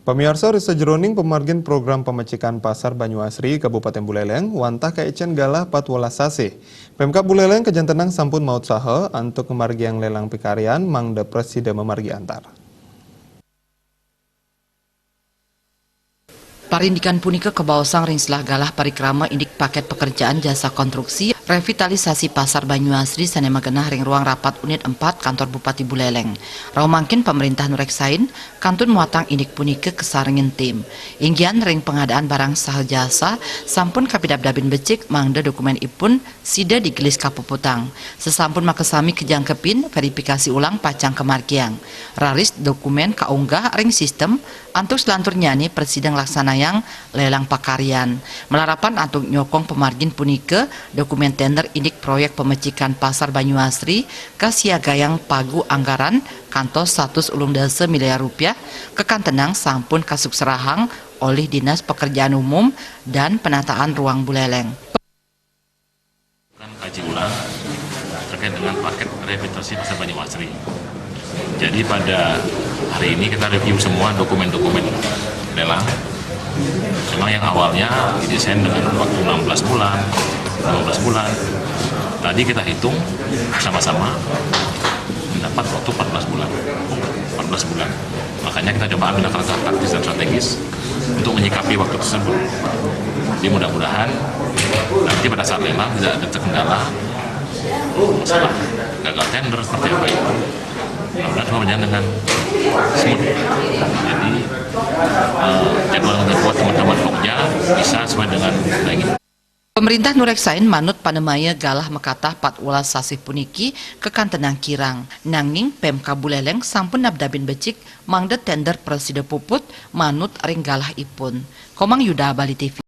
Pemirsa Risa Jeroning pemargin program pemecikan pasar Banyuasri Kabupaten Buleleng wantah kaecen galah patwala sase. Pemkab Buleleng kejantenang sampun maut saha untuk kemargi yang lelang pikarian mangda presiden memargi antar. Parindikan punika kebaosang ring selah galah parikrama indik paket pekerjaan jasa konstruksi revitalisasi pasar Banyuasri sanema genah ring ruang rapat unit 4 kantor Bupati Buleleng. Raumangkin pemerintah nureksain kantun muatang indik punika kesaringin tim. Inggian ring pengadaan barang saha jasa sampun kapidabdabin becik mangda dokumen ipun sida digelis kapuputang. Sesampun makesami kejangkepin verifikasi ulang pacang kemargiang. Raris dokumen kaunggah ring sistem antuk selantur nyani presiden laksanayang lelang pakarian. Melarapan antuk nyokong pemargin punike dokumen tender indik proyek pemecikan pasar Banyuasri kasiagayang pagu anggaran kantos 110 miliar rupiah kekantenang sampun kasuksrahang oleh Dinas Pekerjaan Umum dan Penataan Ruang Buleleng. Kaji ulang terkait dengan paket revitalisasi pasar Banyuasri. Jadi pada hari ini kita review semua dokumen-dokumen lelang. Memang yang awalnya didesain dengan waktu 16 bulan, 15 bulan. Tadi kita hitung sama-sama mendapat waktu 14 bulan. 14 bulan. Makanya kita coba ambil langkah taktis dan strategis untuk menyikapi waktu tersebut. Jadi mudah-mudahan nanti pada saat lelang tidak ada terkendala masalah gagal tender seperti apa itu. Mudah-mudahan semua berjalan dengan smooth. Jadi jadwal yang dibuat teman-teman Pokja bisa sesuai dengan lagi. Pemerintah nureksain manut panemaya galah mekatah patwala sasih puniki kekantenang kirang. Nanging Pemkab Buleleng sampun nabdabin becik mangda tender presiden puput manut ring galah ipun. Komang Yuda, Bali TV.